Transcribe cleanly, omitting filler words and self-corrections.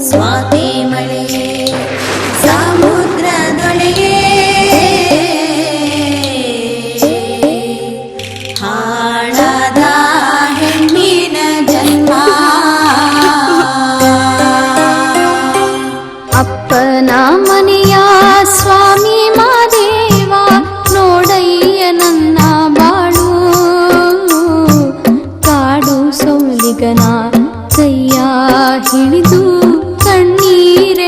ಸ್ವಾತಿ ಮಳೆಯೇ ಸಮುದ್ರದೊಳೆಯೇ ಹಾಳಾದ ಹೆಣ್ಣಿನ ಜನ್ಮ. ಅಪ್ಪನ ಮನೆಯ ಸ್ವಾಮಿ ಮಾದೇವ ನೋಡಯ್ಯ ನನ್ನ ಬಾಳು, ಕಾಡು ಸೌಲಿಗನ ಕೈಯ ಹಿಡಿದು ಕಣ್ಣೀರೆ